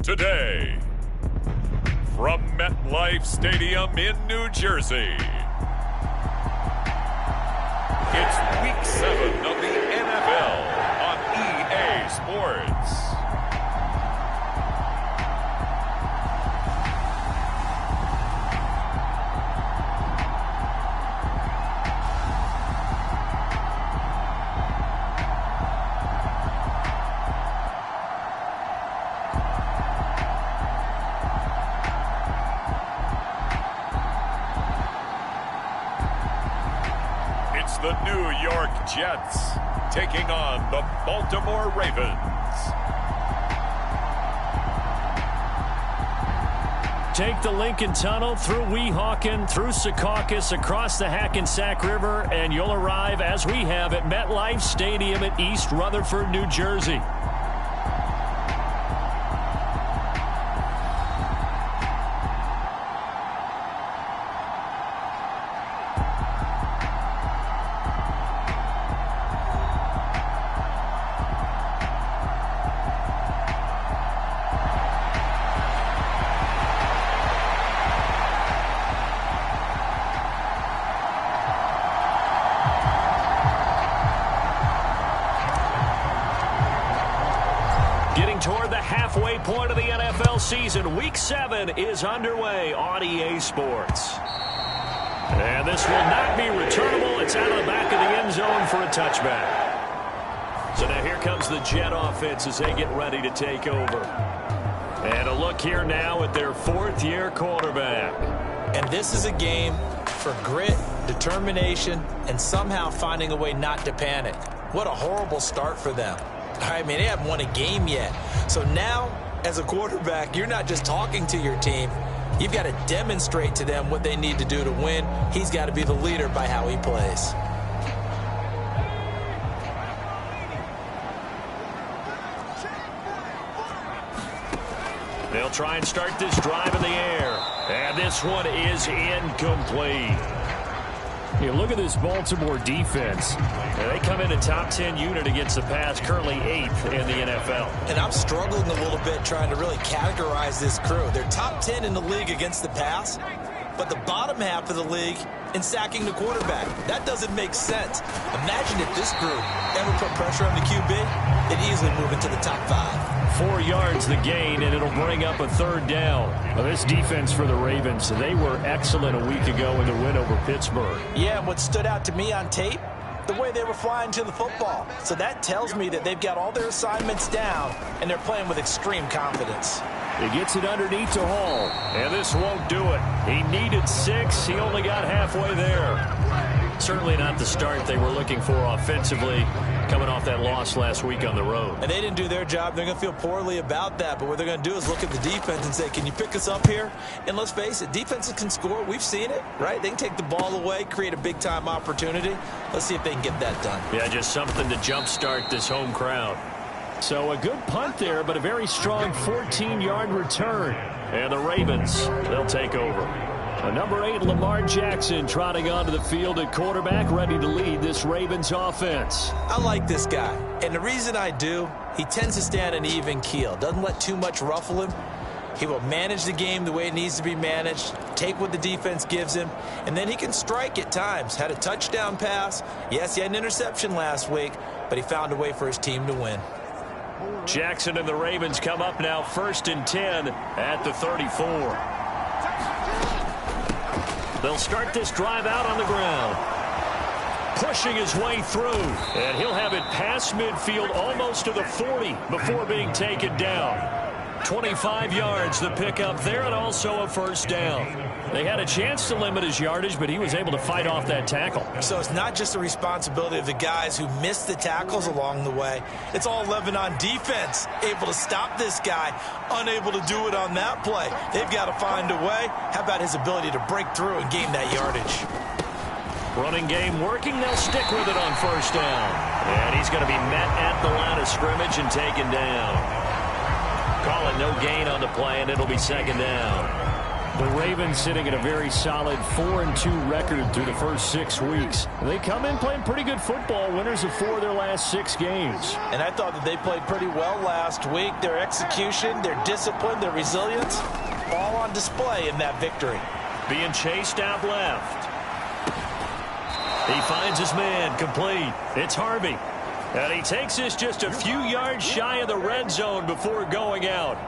today. From MetLife Stadium in New Jersey, it's Week 7 of the NFL on EA Sports. The New York Jets taking on the Baltimore Ravens. Take the Lincoln Tunnel through Weehawken, through Secaucus, across the Hackensack River, and you'll arrive, as we have, at MetLife Stadium at East Rutherford, New Jersey. Toward the halfway point of the NFL season, Week 7 is underway on EA Sports. And this will not be returnable. It's out of the back of the end zone for a touchback. So now here comes the Jet offense as they get ready to take over. And a look here now at their fourth-year quarterback. And this is a game for grit, determination, and somehow finding a way not to panic. What a horrible start for them. I mean, they haven't won a game yet. So now, as a quarterback, you're not just talking to your team. You've got to demonstrate to them what they need to do to win. He's got to be the leader by how he plays. They'll try and start this drive in the air. And this one is incomplete. You look at this Baltimore defense. They come in a top 10 unit against the pass, currently 8th in the NFL. And I'm struggling a little bit trying to really categorize this crew. They're top 10 in the league against the pass, but the bottom half of the league in sacking the quarterback. That doesn't make sense. Imagine if this group ever put pressure on the QB, they'd easily move into the top 5. 4 yards the gain, and it'll bring up a third down. Well, this defense for the Ravens, they were excellent a week ago in the win over Pittsburgh. Yeah, and what stood out to me on tape, the way they were flying to the football. So that tells me that they've got all their assignments down, and they're playing with extreme confidence. He gets it underneath to Hall, and this won't do it. He needed 6. He only got halfway there. Certainly not the start they were looking for offensively, coming off that loss last week on the road. And they didn't do their job. They're going to feel poorly about that. But what they're going to do is look at the defense and say, can you pick us up here? And let's face it, defenses can score. We've seen it, right? They can take the ball away, create a big-time opportunity. Let's see if they can get that done. Yeah, just something to jumpstart this home crowd. So a good punt there, but a very strong 14-yard return. And the Ravens, they'll take over. Number 8, Lamar Jackson, trotting onto the field at quarterback, ready to lead this Ravens offense. I like this guy, and the reason I do, he tends to stand an even keel, doesn't let too much ruffle him. He will manage the game the way it needs to be managed, take what the defense gives him, and then he can strike at times. Had a touchdown pass. Yes, he had an interception last week, but he found a way for his team to win. Jackson and the Ravens come up now 1st and 10 at the 34. They'll start this drive out on the ground. Pushing his way through. And he'll have it past midfield almost to the 40 before being taken down. 25 yards the pickup there, and also a first down. They had a chance to limit his yardage, but he was able to fight off that tackle. So it's not just the responsibility of the guys who missed the tackles along the way. It's all 11 on defense, able to stop this guy, unable to do it on that play. They've got to find a way. How about his ability to break through and gain that yardage? Running game working. They'll stick with it on first down. And he's going to be met at the line of scrimmage and taken down. Call it no gain on the play, and it'll be second down. The Ravens sitting at a very solid 4-2 record through the first 6 weeks. They come in playing pretty good football, winners of 4 of their last 6 games. And I thought that they played pretty well last week. Their execution, their discipline, their resilience, all on display in that victory. Being chased out left. He finds his man, complete. It's Harvey. And he takes this just a few yards shy of the red zone before going out.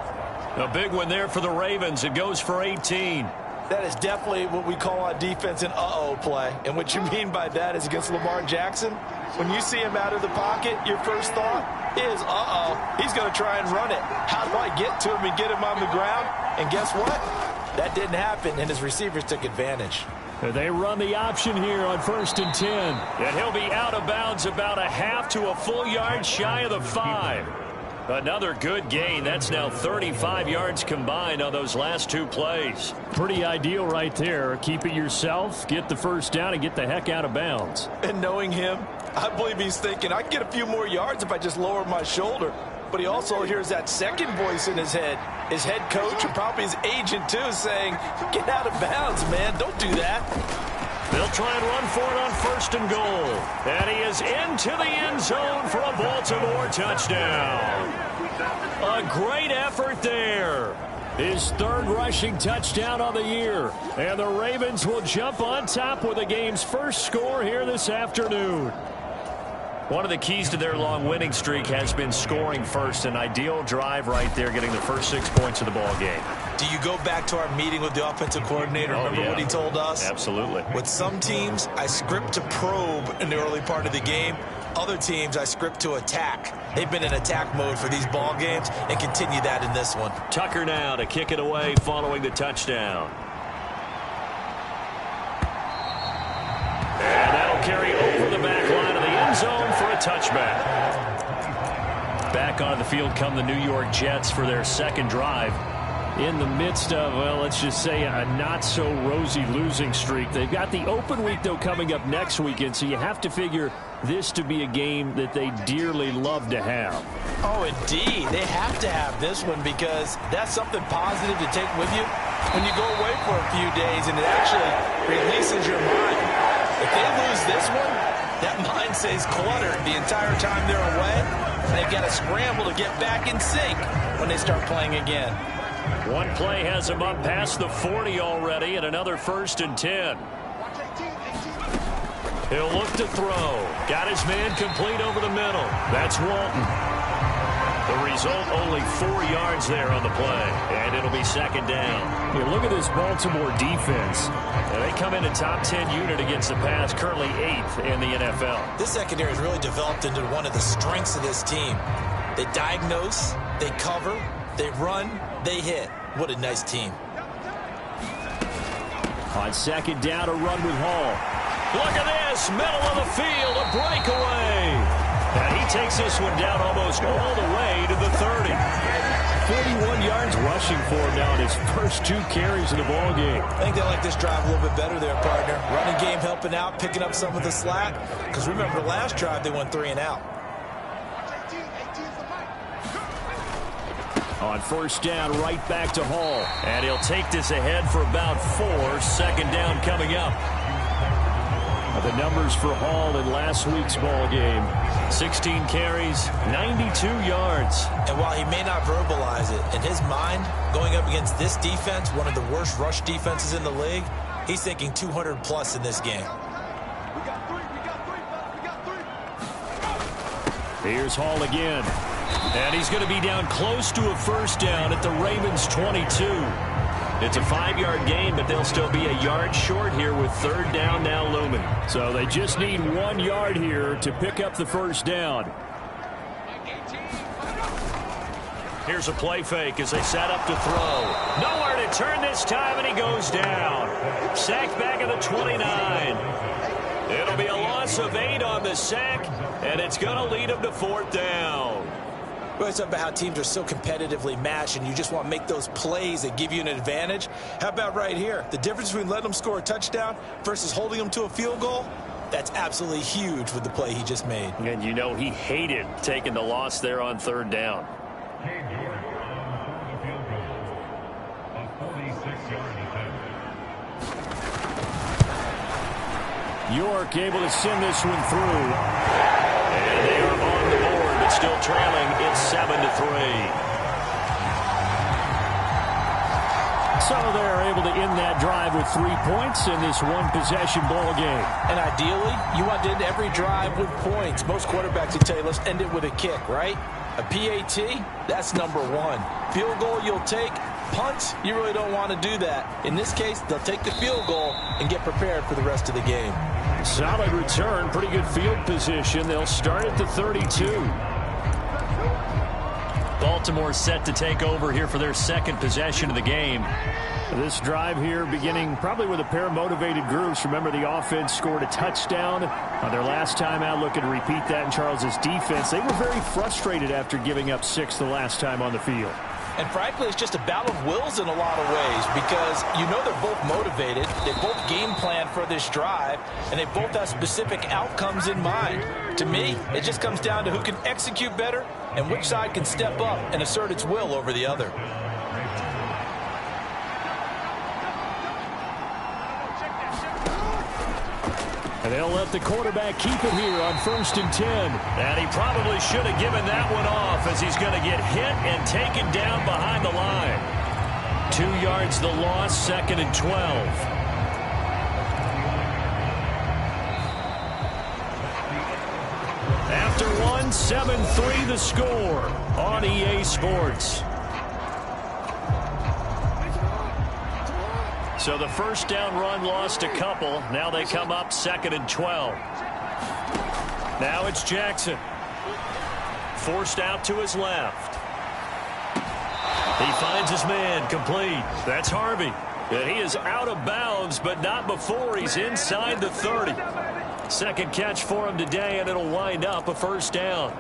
A big one there for the Ravens. It goes for 18. That is definitely what we call on defense an uh-oh play. And what you mean by that is against Lamar Jackson, when you see him out of the pocket, your first thought is, uh-oh, he's going to try and run it. How do I get to him and get him on the ground? And guess what? That didn't happen, and his receivers took advantage. They run the option here on 1st and 10. And he'll be out of bounds about a half to a full yard shy of the 5. Another good gain. That's now 35 yards combined on those last 2 plays. Pretty ideal right there. Keep it yourself, get the first down, and get the heck out of bounds. And knowing him, I believe he's thinking, I can get a few more yards if I just lower my shoulder. But he also hears that second voice in his head. His head coach and probably his agent, too, saying, get out of bounds, man. Don't do that. They'll try and run for it on 1st and goal. And he is into the end zone for a Baltimore touchdown. A great effort there. His 3rd rushing touchdown on the year. And the Ravens will jump on top with the game's first score here this afternoon. One of the keys to their long winning streak has been scoring first. An ideal drive right there, getting the first 6 points of the ball game. Do you go back to our meeting with the offensive coordinator? Remember what he told us? Absolutely. With some teams, I script to probe in the early part of the game. Other teams, I script to attack. They've been in attack mode for these ball games and continue that in this one. Tucker now to kick it away following the touchdown. And that'll carry over the back line of the end zone for a touchback. Back onto the field come the New York Jets for their 2nd drive. In the midst of, well, let's just say a not-so-rosy losing streak. They've got the open week, though, coming up next weekend, so you have to figure this to be a game that they dearly love to have. Oh, indeed. They have to have this one because that's something positive to take with you when you go away for a few days, and it actually releases your mind. If they lose this one, that mind stays cluttered the entire time they're away, and they've got to scramble to get back in sync when they start playing again. One play has him up past the 40 already, and another 1st and 10. He'll look to throw. Got his man complete over the middle. That's Walton. The result, only 4 yards there on the play, and it'll be 2nd down. Yeah, look at this Baltimore defense. They come in a top 10 unit against the pass, currently 8th in the NFL. This secondary has really developed into one of the strengths of this team. They diagnose, they cover, they run, they hit. What a nice team. On 2nd down, a run with Hall. Look at this, middle of the field, a breakaway. And he takes this one down almost all the way to the 30. 41 yards rushing for him now in his first 2 carries of the ball game. I think they like this drive a little bit better there, partner. Running game helping out, picking up some of the slack. Because remember, the last drive they went 3 and out. On 1st down, right back to Hall. And he'll take this ahead for about 4. 2nd down coming up. The numbers for Hall in last week's ball game. 16 carries, 92 yards. And while he may not verbalize it, in his mind, going up against this defense, one of the worst rush defenses in the league, he's thinking 200+ in this game. Here's Hall again. And he's going to be down close to a 1st down at the Ravens' 22. It's a 5-yard gain, but they'll still be a yard short here with 3rd down now looming. So they just need 1 yard here to pick up the 1st down. Here's a play fake as they set up to throw. Nowhere to turn this time, and he goes down. Sacked back at the 29. It'll be a loss of 8 on the sack, and it's going to lead him to 4th down. We always talk about how teams are so competitively matched and you just want to make those plays that give you an advantage. How about right here? The difference between letting them score a touchdown versus holding them to a field goal, that's absolutely huge with the play he just made. And you know he hated taking the loss there on 3rd down. York able to send this one through. And they are on the board, but still trailing. It's 7-3. So they're able to end that drive with 3 points in this one-possession ball game. And ideally, you want to end every drive with points. Most quarterbacks would tell you, let's end it with a kick, right? A PAT, that's number one. Field goal you'll take. Punts, you really don't want to do that. In this case, they'll take the field goal and get prepared for the rest of the game. Solid return, pretty good field position. They'll start at the 32. Baltimore set to take over here for their second possession of the game. This drive here beginning probably with a pair of motivated groups. Remember, the offense scored a touchdown on their last time out. Looking to repeat that in Charles's defense. They were very frustrated after giving up 6 the last time on the field. And frankly, it's just a battle of wills in a lot of ways because you know they're both motivated. They both game plan for this drive, and they both have specific outcomes in mind. To me, it just comes down to who can execute better and which side can step up and assert its will over the other. And they'll let the quarterback keep it here on 1st and 10. And he probably should have given that one off as he's going to get hit and taken down behind the line. 2 yards the loss, 2nd and 12. After one, 7-3 the score on EA Sports. So the first down run lost a couple. Now they come up 2nd and 12. Now it's Jackson. Forced out to his left. He finds his man complete. That's Harvey. And he is out of bounds, but not before he's inside the 30. Second catch for him today, and it'll wind up a first down.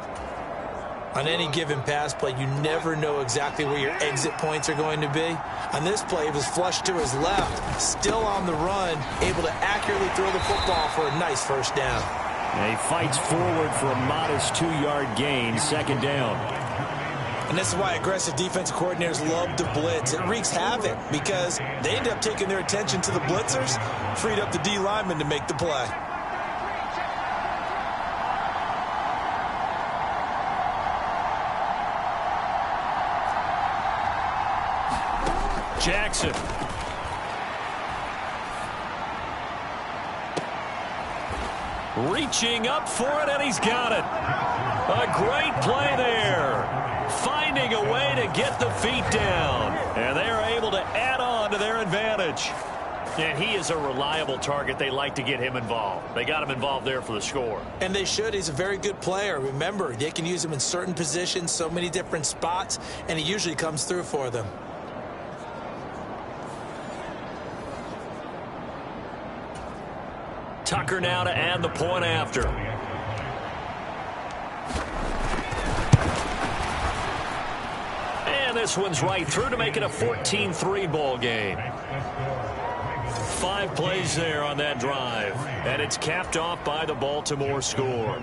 On any given pass play, you never know exactly where your exit points are going to be. On this play, it was flushed to his left, still on the run, able to accurately throw the football for a nice first down. And he fights forward for a modest 2-yard gain, 2nd down. And this is why aggressive defensive coordinators love to blitz. It wreaks havoc because they end up taking their attention to the blitzers, freed up the D lineman to make the play. Jackson. Reaching up for it, and he's got it. A great play there. Finding a way to get the feet down. And they're able to add on to their advantage. And he is a reliable target. They like to get him involved. They got him involved there for the score. And they should. He's a very good player. Remember, they can use him in certain positions, so many different spots, and he usually comes through for them. Tucker now to add the point after. And this one's right through to make it a 14-3 ball game. 5 plays there on that drive. And it's capped off by the Baltimore score.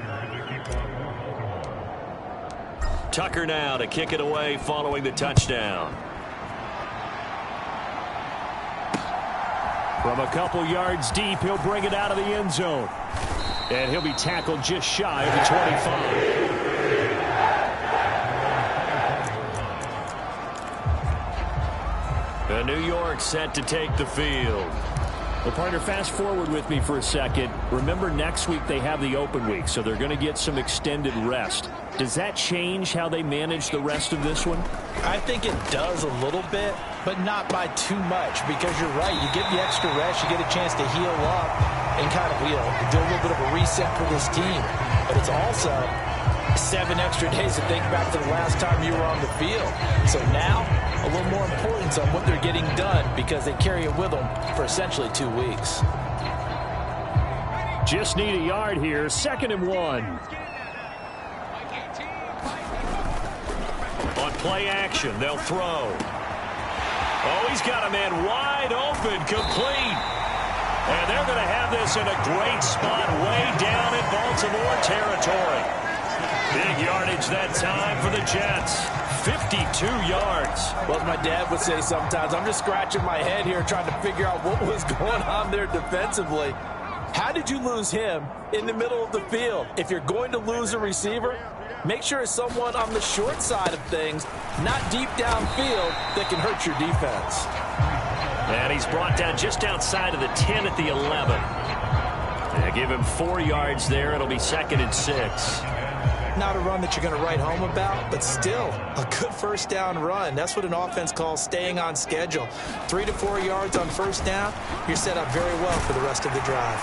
Tucker now to kick it away following the touchdown. From a couple yards deep, he'll bring it out of the end zone. And he'll be tackled just shy of the 25. The New York set to take the field. Well, partner, fast forward with me for a second. Remember, next week they have the open week, so they're going to get some extended rest. Does that change how they manage the rest of this one? I think it does a little bit, but not by too much, because you're right. You get the extra rest, you get a chance to heal up and kind of, do a little bit of a reset for this team. But it's also 7 extra days to think back to the last time you were on the field. So now, a little more importance on what they're getting done because they carry it with them for essentially 2 weeks. Just need a yard here. 2nd and 1. On play action, they'll throw. Oh, he's got a man wide open, complete. And they're going to have this in a great spot way down in Baltimore territory. Big yardage that time for the Jets. 52 yards. Well, as my dad would say sometimes, I'm just scratching my head here trying to figure out what was going on there defensively. How did you lose him in the middle of the field? If you're going to lose a receiver, make sure it's someone on the short side of things, not deep downfield, that can hurt your defense. And he's brought down just outside of the 10 at the 11. They give him 4 yards there. It'll be 2nd and 6. Not a run that you're going to write home about, but still a good first down run. That's what an offense calls staying on schedule. 3 to 4 yards on first down, you're set up very well for the rest of the drive.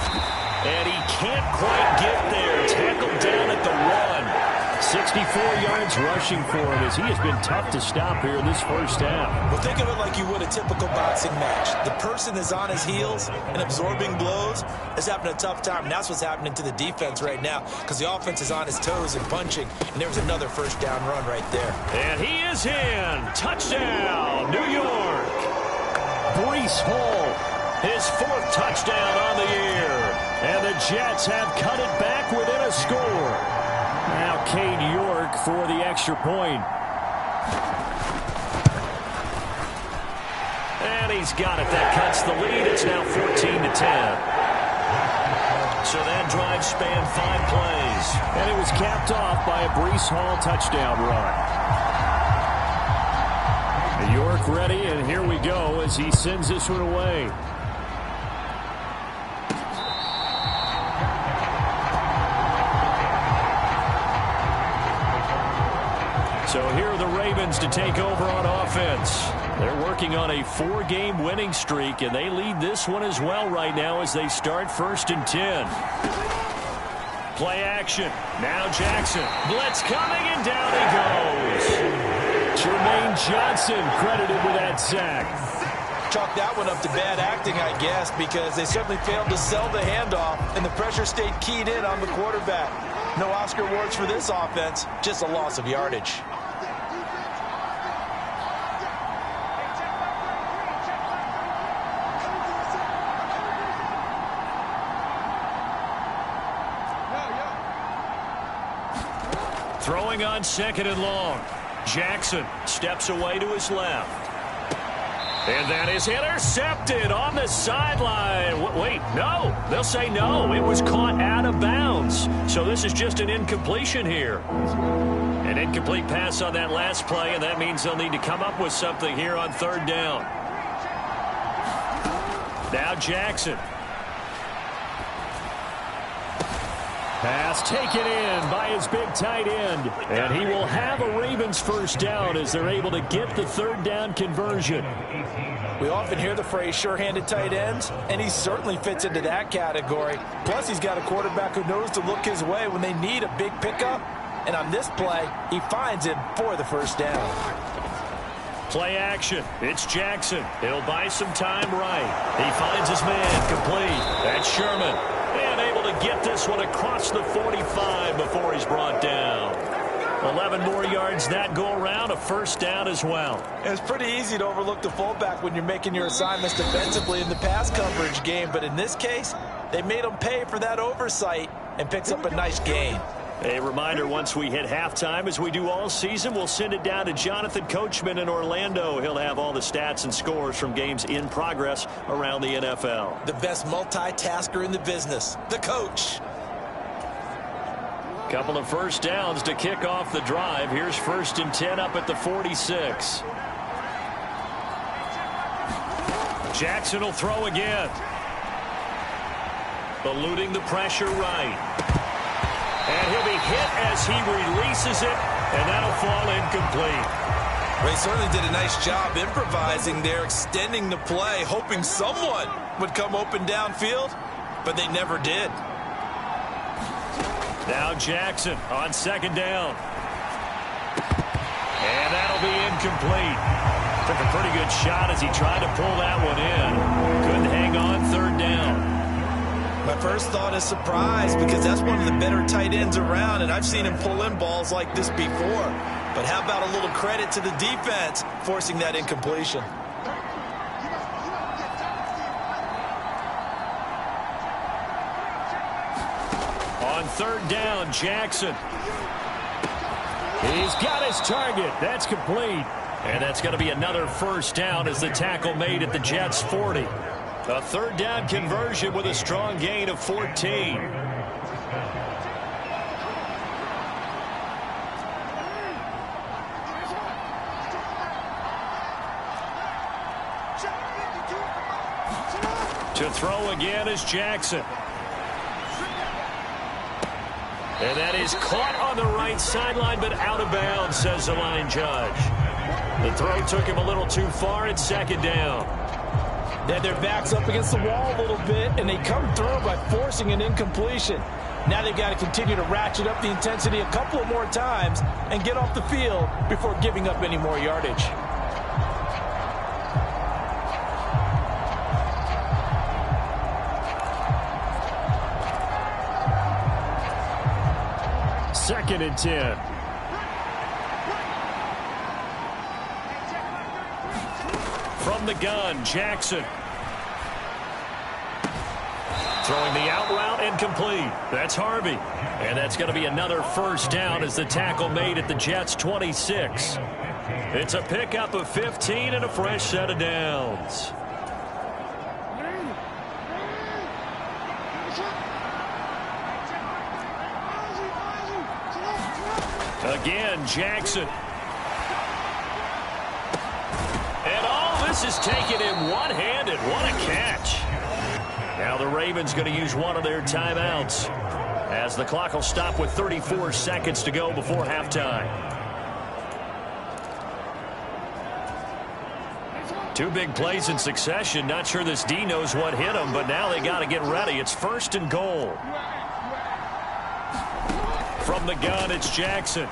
And he can't quite get there. Tackled down at the 1. 64 yards rushing for him as he has been tough to stop here in this first half. Well, think of it like you would a typical boxing match. The person is on his heels and absorbing blows is having a tough time. And that's what's happening to the defense right now because the offense is on his toes and punching. And there was another first down run right there. And he is in. Touchdown, New York. Breece Hall, his 4th touchdown on the year. And the Jets have cut it back within a score. Now Cade York for the extra point. And he's got it. That cuts the lead. It's now 14 to 10. So that drive spanned 5 plays. And it was capped off by a Breece Hall touchdown run. York ready, and here we go as he sends this one away. So here are the Ravens to take over on offense. They're working on a 4-game winning streak, and they lead this one as well right now as they start 1st and 10. Play action. Now Jackson. Blitz coming, and down he goes. Jermaine Johnson credited with that sack. Chalk that one up to bad acting, I guess, because they certainly failed to sell the handoff, and the pressure stayed keyed in on the quarterback. No Oscar awards for this offense, just a loss of yardage. Throwing on 2nd and long. Jackson steps away to his left. And that is intercepted on the sideline. Wait, no. They'll say no. It was caught out of bounds. So this is just an incompletion here. An incomplete pass on that last play, and that means they'll need to come up with something here on 3rd down. Now Jackson. Pass taken in by his big tight end. And he will have a Ravens first down as they're able to get the 3rd down conversion. We often hear the phrase sure-handed tight ends, and he certainly fits into that category. Plus, he's got a quarterback who knows to look his way when they need a big pickup. And on this play, he finds him for the first down. Play action. It's Jackson. He'll buy some time right. He finds his man complete. That's Sherman. And able to get this one across the 45 before he's brought down. 11 more yards that go around, a first down as well. It's pretty easy to overlook the fullback when you're making your assignments defensively in the pass coverage game. But in this case, they made him pay for that oversight and picks up a nice gain. A reminder, once we hit halftime, as we do all season, we'll send it down to Jonathan Coachman in Orlando. He'll have all the stats and scores from games in progress around the NFL. The best multitasker in the business, the coach. Couple of first downs to kick off the drive. Here's 1st and 10 up at the 46. Jackson will throw again. Eluding the pressure right. And he'll be hit as he releases it, and that'll fall incomplete. Well, he certainly did a nice job improvising there, extending the play, hoping someone would come open downfield, but they never did. Now Jackson on 2nd down. And that'll be incomplete. Took a pretty good shot as he tried to pull that one in. Couldn't hang on 3rd down. My first thought is surprise because that's one of the better tight ends around, and I've seen him pull in balls like this before. But how about a little credit to the defense forcing that incompletion? On 3rd down, Jackson. He's got his target. That's complete. And that's going to be another first down as the tackle made at the Jets' 40. A third down conversion with a strong gain of 14. To throw again is Jackson. And that is caught on the right sideline, but out of bounds, says the line judge. The throw took him a little too far. It's second down. They had their backs up against the wall a little bit, and they come through by forcing an incompletion. Now they've got to continue to ratchet up the intensity a couple of more times and get off the field before giving up any more yardage. Second and 10. From the gun, Jackson. Throwing the out route and complete. That's Harvey. And that's going to be another first down as the tackle made at the Jets' 26. It's a pickup of 15 and a fresh set of downs. Again, Jackson. And all this is taken in one-handed. What a catch. Now the Ravens going to use one of their timeouts as the clock will stop with 34 seconds to go before halftime. Two big plays in succession. Not sure this D knows what hit him, but now they got to get ready. It's first and goal. From the gun, it's Jackson.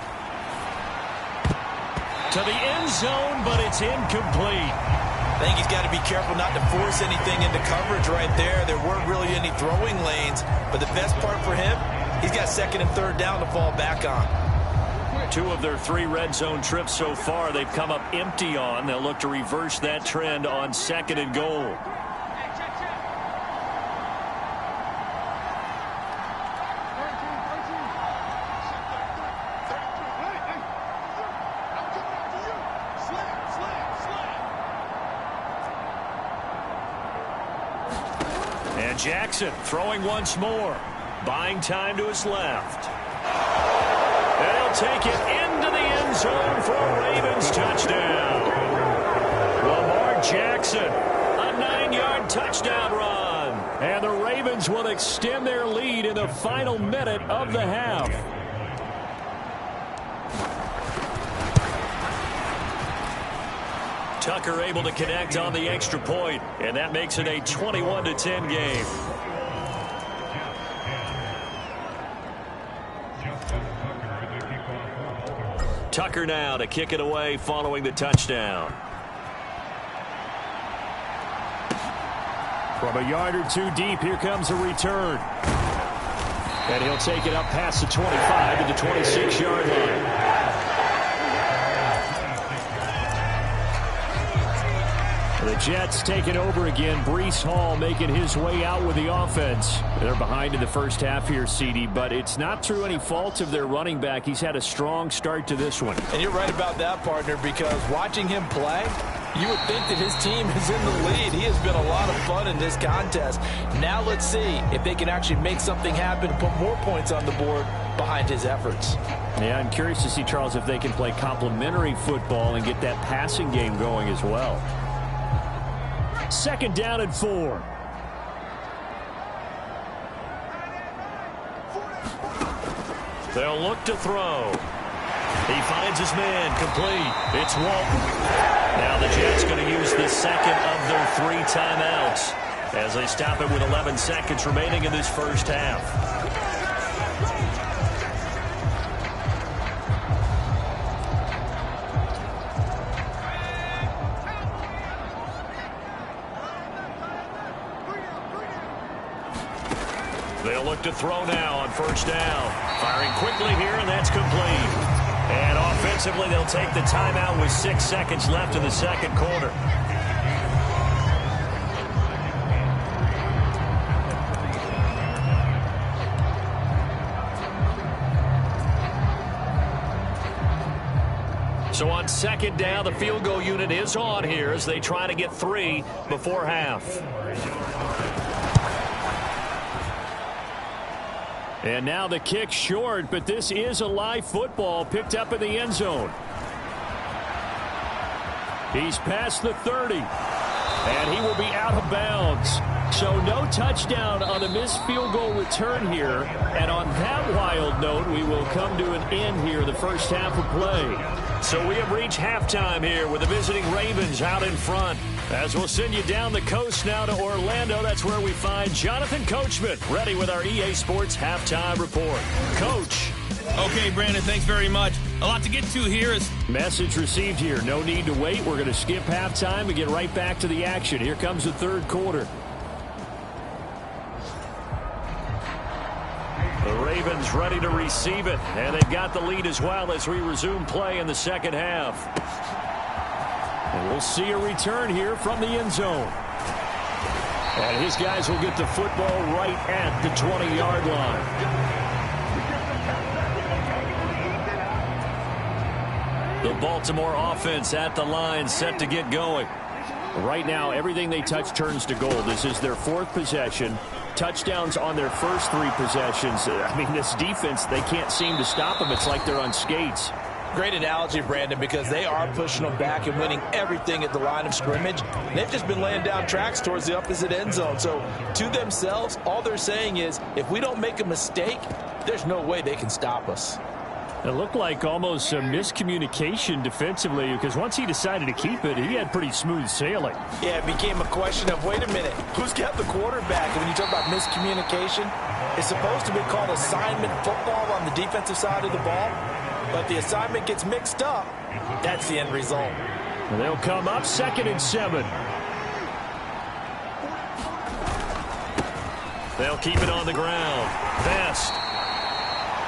To the end zone, but it's incomplete. I think he's got to be careful not to force anything into coverage right there. There weren't really any throwing lanes, but the best part for him, he's got second and third down to fall back on. Two of their three red zone trips so far, they've come up empty on. They'll look to reverse that trend on second and goal. And Jackson throwing once more. Buying time to his left. And he'll take it into the end zone for a Ravens touchdown. Lamar Jackson, a 9-yard touchdown run. And the Ravens will extend their lead in the final minute of the half. Tucker able to connect on the extra point, and that makes it a 21-10 game. Tucker now to kick it away following the touchdown. From a yard or two deep, here comes a return. And he'll take it up past the 25 to the 26-yard line. The Jets take it over again. Breece Hall making his way out with the offense. They're behind in the first half here, CD, but it's not through any fault of their running back. He's had a strong start to this one. And you're right about that, partner, because watching him play, you would think that his team is in the lead. He has been a lot of fun in this contest. Now let's see if they can actually make something happen and put more points on the board behind his efforts. Yeah, I'm curious to see, Charles, if they can play complementary football and get that passing game going as well. Second down and 4. They'll look to throw. He finds his man, complete. It's Walton. Now the Jets going to use the second of their 3 timeouts as they stop it with 11 seconds remaining in this first half. They'll look to throw now on first down. Firing quickly here, and that's complete. And offensively, they'll take the timeout with 6 seconds left in the second quarter. So on second down, the field goal unit is on here as they try to get 3 before half. And now the kick short, but this is a live football picked up in the end zone. He's past the 30, and he will be out of bounds. So no touchdown on a missed field goal return here. And on that wild note, we will come to an end here, the first half of play. So we have reached halftime here with the visiting Ravens out in front. As we'll send you down the coast now to Orlando, that's where we find Jonathan Coachman ready with our EA Sports halftime report. Coach. Okay, Brandon, thanks very much. A lot to get to here. Message received here. No need to wait. We're going to skip halftime and get right back to the action. Here comes the third quarter. The Ravens ready to receive it, and they've got the lead as well as we resume play in the second half. And we'll see a return here from the end zone. And his guys will get the football right at the 20-yard line. The Baltimore offense at the line, set to get going. Right now, everything they touch turns to gold. This is their 4th possession. Touchdowns on their first 3 possessions. I mean, this defense, they can't seem to stop them. It's like they're on skates. Great analogy, Brandon, because they are pushing them back and winning everything at the line of scrimmage. They've just been laying down tracks towards the opposite end zone. So to themselves, all they're saying is, if we don't make a mistake, there's no way they can stop us. It looked like almost a miscommunication defensively, because once he decided to keep it, he had pretty smooth sailing. Yeah, it became a question of, wait a minute, who's got the quarterback? And when you talk about miscommunication, it's supposed to be called assignment football on the defensive side of the ball. But the assignment gets mixed up. That's the end result. And they'll come up 2nd and 7. They'll keep it on the ground. Best.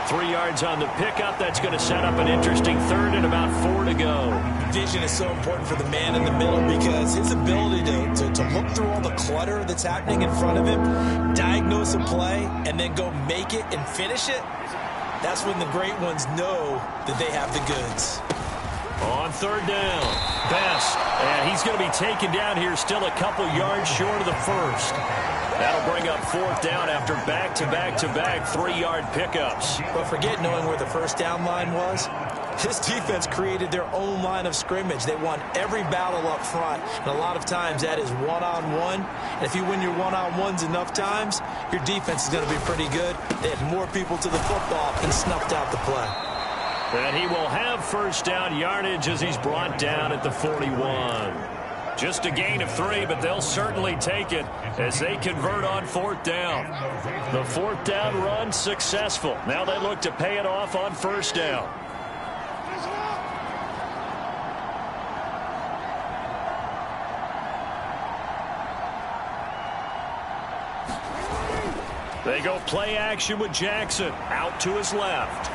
3 yards on the pickup. That's going to set up an interesting 3rd and about 4 to go. Vision is so important for the man in the middle because his ability to look through all the clutter that's happening in front of him, diagnose a play, and then go make it and finish it, that's when the great ones know that they have the goods. On 3rd down, Best. And he's going to be taken down here still a couple yards short of the 1st. That'll bring up 4th down after back-to-back 3-yard pickups. But forget knowing where the first down line was. This defense created their own line of scrimmage. They won every battle up front, and a lot of times that is one-on-one. And if you win your one-on-ones enough times, your defense is going to be pretty good. They had more people to the football and snuffed out the play. And he will have 1st down yardage as he's brought down at the 41. Just a gain of 3, but they'll certainly take it as they convert on 4th down. The 4th down run successful. Now they look to pay it off on 1st down. They go play action with Jackson out to his left.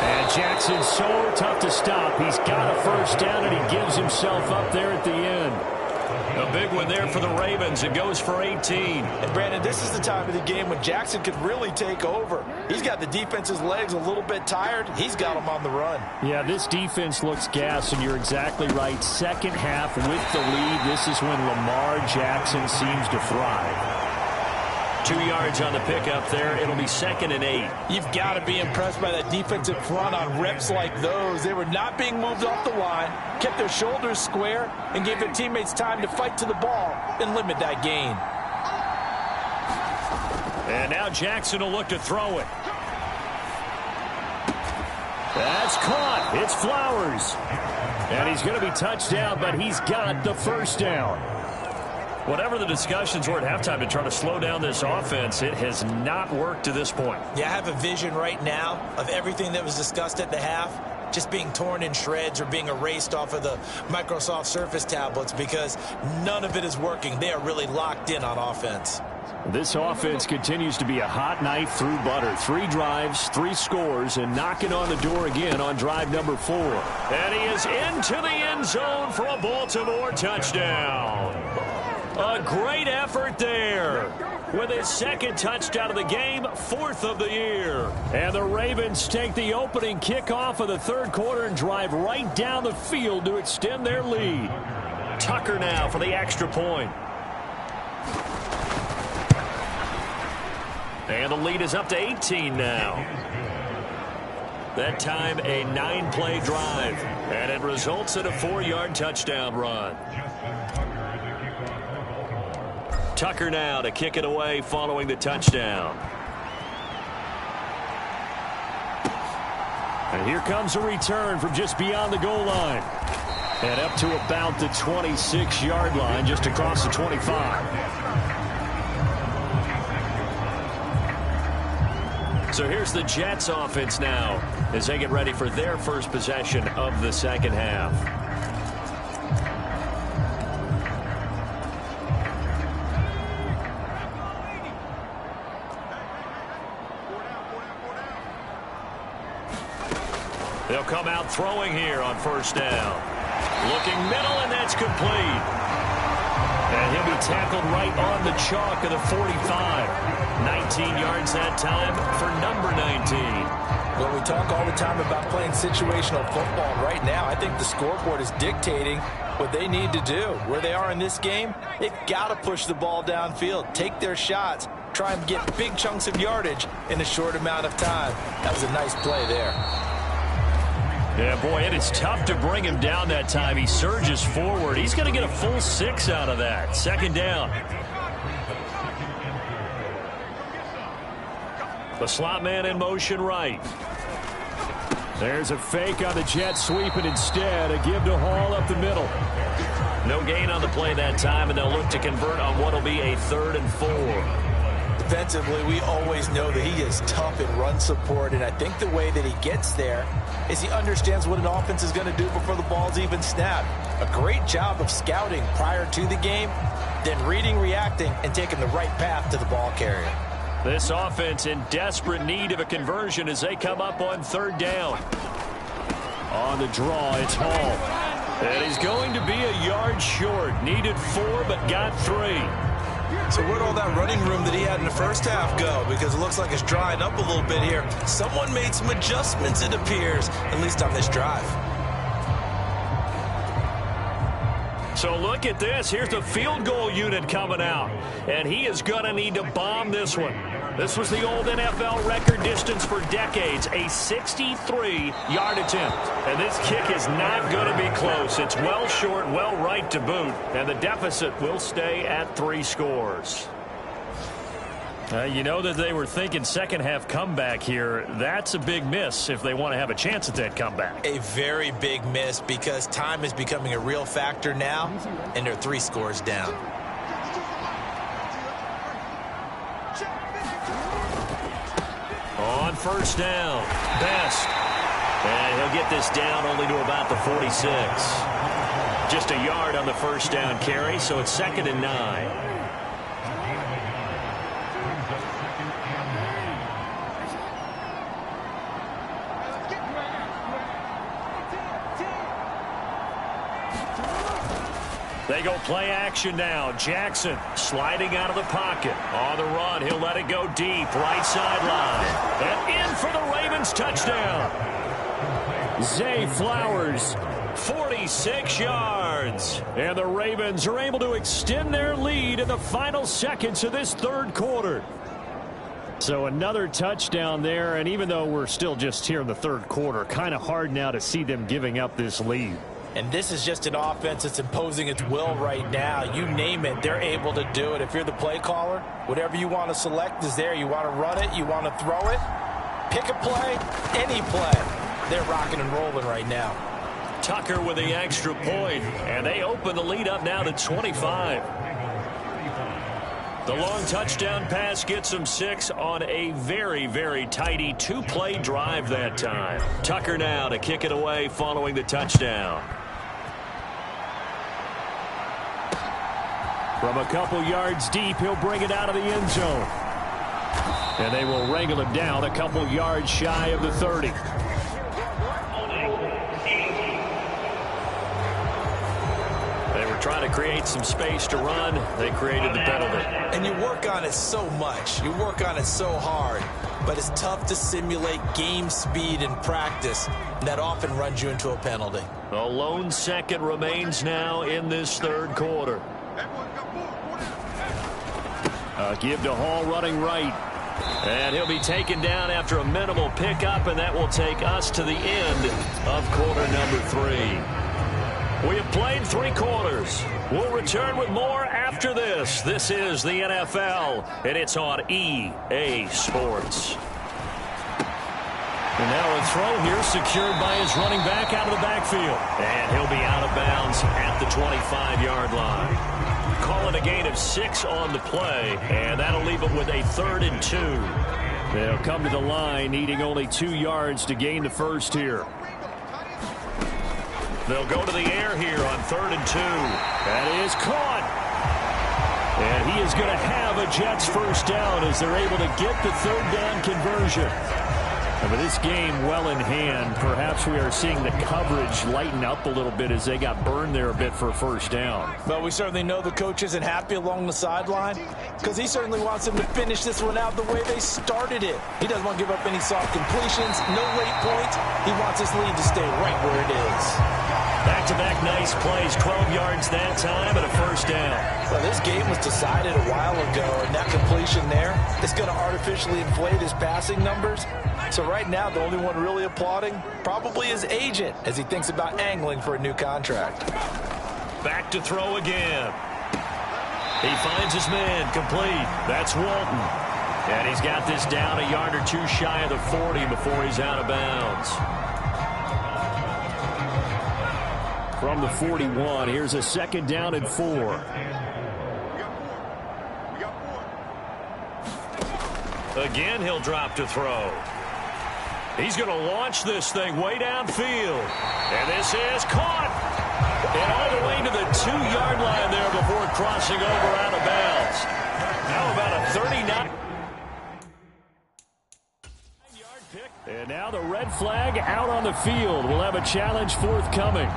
And Jackson's so tough to stop. He's got a 1st down, and he gives himself up there at the end. A big one there for the Ravens. It goes for 18. And, Brandon, this is the time of the game when Jackson could really take over. He's got the defense's legs a little bit tired. He's got them on the run. Yeah, this defense looks gassed, and you're exactly right. Second half with the lead, this is when Lamar Jackson seems to thrive. 2 yards on the pickup there. It'll be 2nd and 8. You've got to be impressed by that defensive front on reps like those. They were not being moved off the line, kept their shoulders square, and gave their teammates time to fight to the ball and limit that gain. And now Jackson will look to throw it. That's caught. It's Flowers. And he's going to be touched down, but he's got the 1st down. Whatever the discussions were at halftime to try to slow down this offense, it has not worked to this point. Yeah, I have a vision right now of everything that was discussed at the half just being torn in shreds or being erased off of the Microsoft Surface tablets because none of it is working. They are really locked in on offense. This offense continues to be a hot knife through butter. 3 drives, 3 scores, and knocking on the door again on drive number 4. And he is into the end zone for a Baltimore touchdown. A great effort there. With his second touchdown of the game, 4th of the year. And the Ravens take the opening kickoff of the third quarter and drive right down the field to extend their lead. Tucker now for the extra point. And the lead is up to 18 now. That time a 9-play drive. And it results in a 4-yard touchdown run. Tucker now to kick it away following the touchdown. And here comes a return from just beyond the goal line. And up to about the 26-yard line, just across the 25. So here's the Jets offense now as they get ready for their first possession of the second half. They'll come out throwing here on first down. Looking middle, and that's complete. And he'll be tackled right on the chalk of the 45. 19 yards that time for number 19. Well, we talk all the time about playing situational football. And right now, I think the scoreboard is dictating what they need to do. Where they are in this game, they've got to push the ball downfield, take their shots, try and get big chunks of yardage in a short amount of time. That was a nice play there. Yeah, boy, it is tough to bring him down that time. He surges forward. He's going to get a full 6 out of that. Second down. The slot man in motion right. There's a fake on the jet sweep, and instead a give to Hall up the middle. No gain on the play that time, and they'll look to convert on what will be a 3rd and 4. Defensively, we always know that he is tough in run support, and I think the way that he gets there is he understands what an offense is going to do before the ball's even snapped. A great job of scouting prior to the game, then reading, reacting, and taking the right path to the ball carrier. This offense in desperate need of a conversion as they come up on 3rd down. On the draw, it's Hall. And he's going to be a yard short. Needed 4, but got 3. So where'd all that running room that he had in the first half go? Because it looks like it's drying up a little bit here. Someone made some adjustments, it appears, at least on this drive. So look at this. Here's the field goal unit coming out. And he is going to need to bomb this one. This was the old NFL record distance for decades, a 63-yard attempt. And this kick is not going to be close. It's well short, well right to boot. And the deficit will stay at 3 scores. You know that they were thinking second half comeback here. That's a big miss if they want to have a chance at that comeback. A very big miss because time is becoming a real factor now, and they're 3 scores down. On first down, Best. And he'll get this down only to about the 46. Just a yard on the first down carry, so it's 2nd and 9. They go play action now. Jackson sliding out of the pocket. On the run, he'll let it go deep. Right sideline. And in for the Ravens touchdown. Zay Flowers, 46 yards. And the Ravens are able to extend their lead in the final seconds of this third quarter. So another touchdown there. And even though we're still just here in the third quarter, kind of hard now to see them giving up this lead. And this is just an offense that's imposing its will right now. You name it, they're able to do it. If you're the play caller, whatever you want to select is there. You want to run it, you want to throw it, pick a play, any play. They're rocking and rolling right now. Tucker with the extra point, and they open the lead up now to 25. The long touchdown pass gets them 6 on a very, very tidy 2-play drive that time. Tucker now to kick it away following the touchdown. From a couple yards deep, he'll bring it out of the end zone. And they will wrangle him down a couple yards shy of the 30. They were trying to create some space to run. They created the penalty. And you work on it so much. You work on it so hard. But it's tough to simulate game speed in practice. And that often runs you into a penalty. A lone second remains now in this third quarter. Give to Hall running right. And he'll be taken down after a minimal pickup, and that will take us to the end of quarter number 3. We have played 3 quarters. We'll return with more after this. This is the NFL, and it's on EA Sports. And now a throw here secured by his running back out of the backfield. And he'll be out of bounds at the 25-yard line. Call it a gain of 6 on the play, and that'll leave them with a 3rd and 2. They'll come to the line needing only 2 yards to gain the first here. They'll go to the air here on 3rd and 2. That is caught. And he is going to have a Jets first down as they're able to get the 3rd down conversion. But this game well in hand. Perhaps we are seeing the coverage lighten up a little bit as they got burned there a bit for a first down. But we certainly know the coach isn't happy along the sideline because he certainly wants them to finish this one out the way they started it. He doesn't want to give up any soft completions, no late points. He wants his lead to stay right where it is. Back-to-back nice plays, 12 yards that time and a first down. Well, this game was decided a while ago, and that completion there is going to artificially inflate his passing numbers. So right now, the only one really applauding probably his agent as he thinks about angling for a new contract. Back to throw again. He finds his man complete. That's Walton. And he's got this down a yard or 2 shy of the 40 before he's out of bounds. From the 41, here's a 2nd down and 4. Again, he'll drop to throw. He's going to launch this thing way downfield. And this is caught. And all the way to the 2-yard line there before crossing over out of bounds. How about a 39-yard pick? And now the red flag out on the field. We'll have a challenge forthcoming.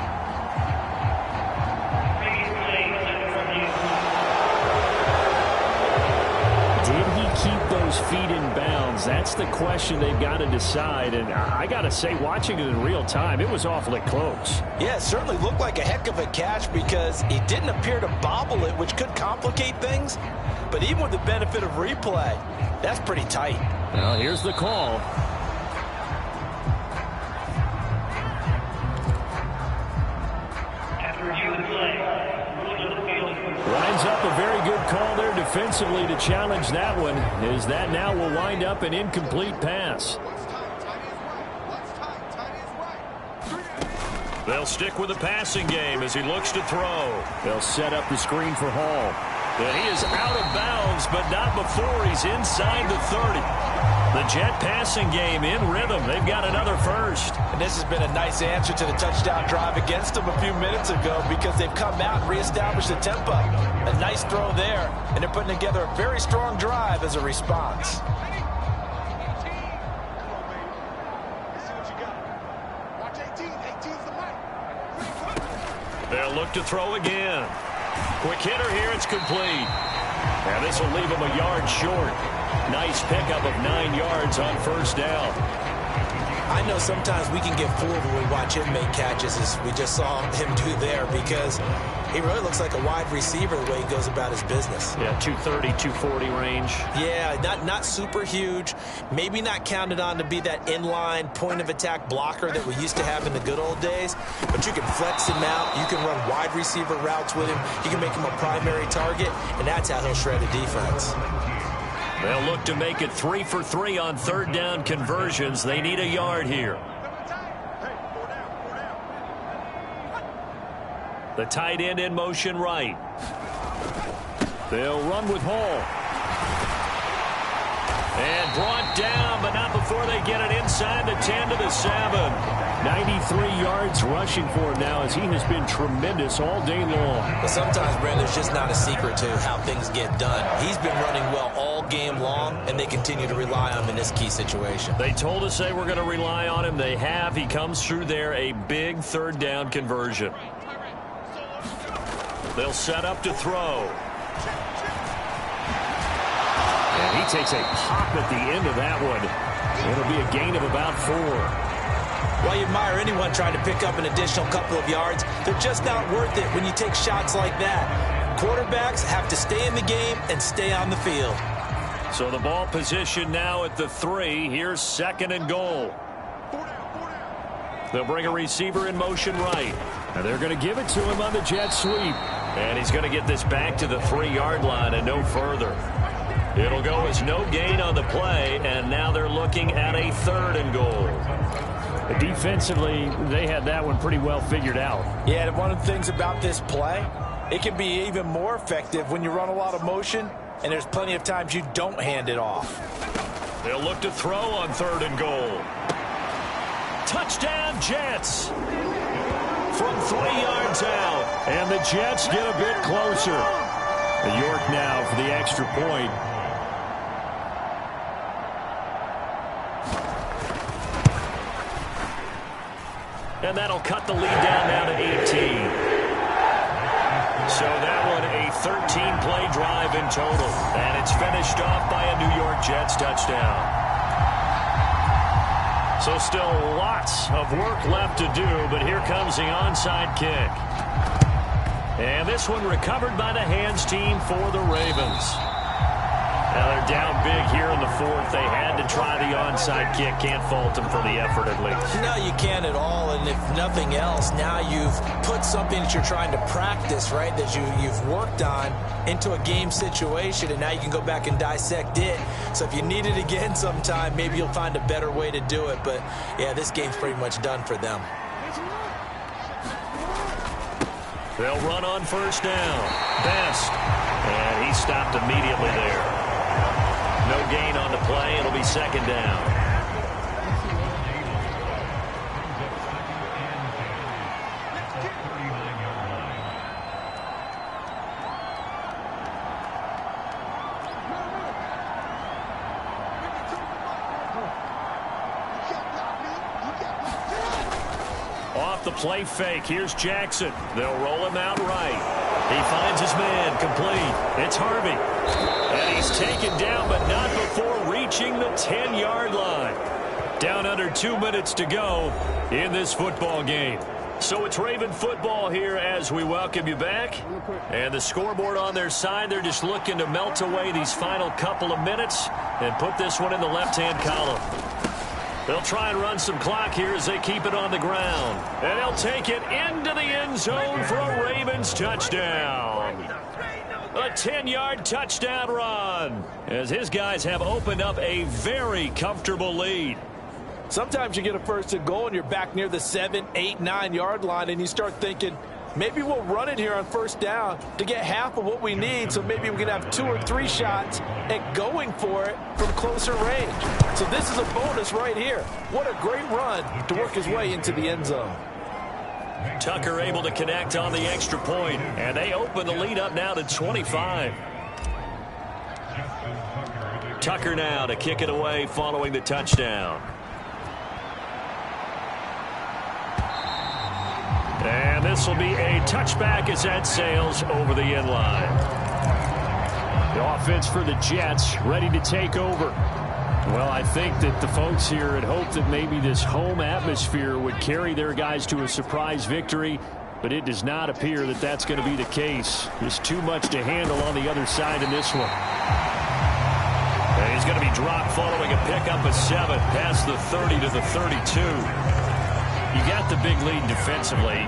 Keep those feet in bounds. That's the question they've got to decide. And I got to say, watching it in real time, it was awfully close. Yeah, it certainly looked like a heck of a catch because he didn't appear to bobble it, which could complicate things. But even with the benefit of replay, that's pretty tight. Well, here's the call. Lines up a very good call there defensively to challenge that one, as that now will wind up an incomplete pass. They'll stick with the passing game as he looks to throw. They'll set up the screen for Hall. And he is out of bounds, but not before he's inside the 30. The Jet passing game in rhythm. They've got another first. And this has been a nice answer to the touchdown drive against them a few minutes ago because they've come out and reestablished the tempo. A nice throw there, and they're putting together a very strong drive as a response. They'll look to throw again. Quick hitter here, it's complete. And this will leave him a yard short. Nice pickup of 9 yards on first down. I know sometimes we can get fooled when we watch him make catches, as we just saw him do there, because he really looks like a wide receiver the way he goes about his business. Yeah, 230, 240 range. Yeah, not super huge. Maybe not counted on to be that inline point-of-attack blocker that we used to have in the good old days, but you can flex him out. You can run wide receiver routes with him. You can make him a primary target, and that's how he'll shred a defense. They'll look to make it 3 for 3 on 3rd down conversions. They need a yard here. The tight end in motion right. They'll run with Hall. And brought down, but not before they get it inside the 10 to the 7. 93 yards rushing for him now, as he has been tremendous all day long. But sometimes, Brandon, there's just not a secret to how things get done. He's been running well all game long, and they continue to rely on him in this key situation. They told us they were going to rely on him. They have. He comes through there, a big 3rd down conversion. They'll set up to throw. And he takes a pop at the end of that one. It'll be a gain of about 4. Well, you admire anyone trying to pick up an additional couple of yards. They're just not worth it when you take shots like that. Quarterbacks have to stay in the game and stay on the field. So the ball position now at the 3. Here's 2nd and goal. They'll bring a receiver in motion right. And they're going to give it to him on the jet sweep. And he's going to get this back to the 3-yard line and no further. It'll go as no gain on the play, and now they're looking at a 3rd and goal. Defensively, they had that one pretty well figured out. Yeah, one of the things about this play, it can be even more effective when you run a lot of motion, and there's plenty of times you don't hand it off. They'll look to throw on 3rd and goal. Touchdown, Jets. From 3 yards out. And the Jets get a bit closer. York now for the extra point. And that'll cut the lead down now to 18. So that one a 13-play drive in total. And it's finished off by a New York Jets touchdown. So still lots of work left to do, but here comes the onside kick. And this one recovered by the hands team for the Ravens. Now they're down big here in the 4th. They had to try the onside kick. Can't fault them for the effort at least. No, you can't at all. And if nothing else, now you've put something that you're trying to practice, right, that you've worked on into a game situation, and now you can go back and dissect it. So if you need it again sometime, maybe you'll find a better way to do it. But, yeah, this game's pretty much done for them. They'll run on 1st down. Best. And he stopped immediately there. No gain on the play. It'll be 2nd down. Off the play fake. Here's Jackson. They'll roll him out right. He finds his man. Complete. It's Harvey. And he's taken down, but not before reaching the 10-yard line. Down under 2 minutes to go in this football game. So it's Raven football here as we welcome you back. And the scoreboard on their side, they're just looking to melt away these final couple of minutes and put this one in the left-hand column. They'll try and run some clock here as they keep it on the ground. And they'll take it into the end zone for a Ravens touchdown. A 10-yard touchdown run as his guys have opened up a very comfortable lead. Sometimes you get a 1st and goal and you're back near the 7, 8, 9-yard line, and you start thinking, maybe we'll run it here on 1st down to get half of what we need, so maybe we can have 2 or 3 shots at going for it from closer range. So this is a bonus right here. What a great run to work his way into the end zone. Tucker able to connect on the extra point, and they open the lead up now to 25. Tucker now to kick it away following the touchdown. And this will be a touchback as that sails over the end line. The offense for the Jets ready to take over. Well, I think that the folks here had hoped that maybe this home atmosphere would carry their guys to a surprise victory, but it does not appear that that's going to be the case. There's too much to handle on the other side in this one. And he's going to be dropped following a pickup of 7 past the 30 to the 32. You got the big lead defensively.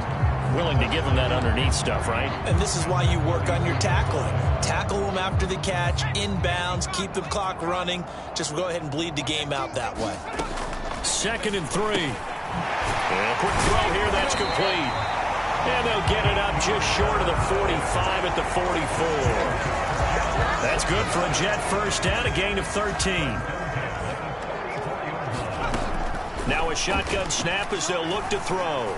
Willing to give them that underneath stuff, right? And this is why you work on your tackling. Tackle them after the catch, inbounds, keep the clock running. Just go ahead and bleed the game out that way. 2nd and 3. And a quick throw here, that's complete. And they'll get it up just short of the 45 at the 44. That's good for a Jet 1st down, a gain of 13. Now a shotgun snap as they'll look to throw.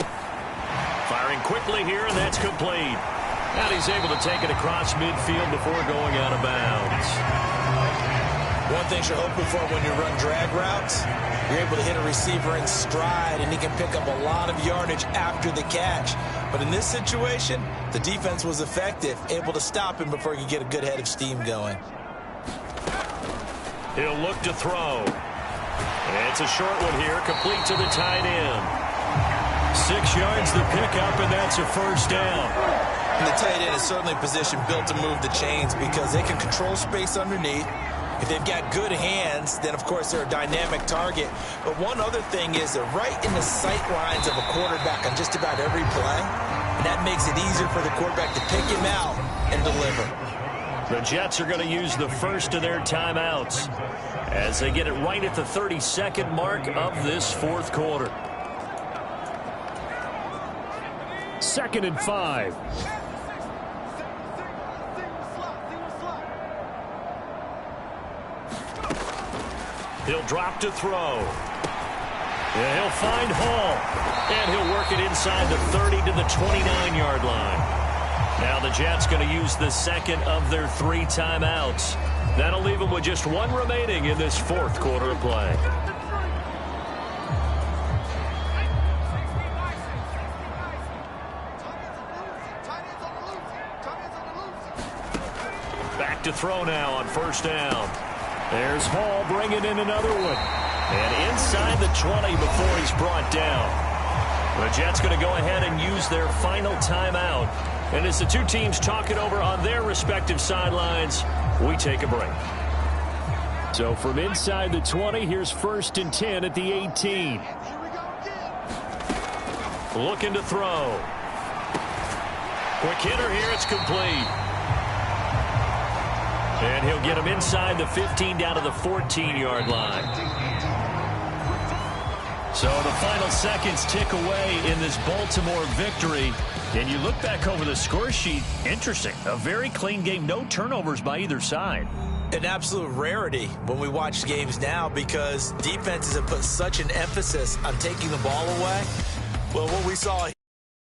Firing quickly here, and that's complete. And he's able to take it across midfield before going out of bounds. One thing you're hoping for when you run drag routes, you're able to hit a receiver in stride, and he can pick up a lot of yardage after the catch. But in this situation, the defense was effective, able to stop him before he could get a good head of steam going. He'll look to throw. It's a short one here, complete to the tight end. 6 yards the pickup, and that's a first down. And the tight end is certainly a position built to move the chains because they can control space underneath. If they've got good hands, then, of course, they're a dynamic target. But one other thing is they're right in the sight lines of a quarterback on just about every play. And that makes it easier for the quarterback to pick him out and deliver. The Jets are going to use the first of their timeouts as they get it right at the 32nd mark of this fourth quarter. 2nd and 5. He'll drop to throw. Yeah, he'll find Hall. And he'll work it inside the 30 to the 29-yard line. Now the Jets going to use the second of their 3 timeouts. That'll leave them with just 1 remaining in this fourth quarter of play. Back to throw now on first down. There's Hall bringing in another one. And inside the 20 before he's brought down. The Jets going to go ahead and use their final timeout. And as the two teams talk it over on their respective sidelines, we take a break. So from inside the 20, here's 1st and 10 at the 18. Looking to throw. Quick hitter here, it's complete. And he'll get him inside the 15 down to the 14-yard line. So the final seconds tick away in this Baltimore victory. And you look back over the score sheet, interesting. A very clean game, no turnovers by either side. An absolute rarity when we watch games now because defenses have put such an emphasis on taking the ball away. Well, what we saw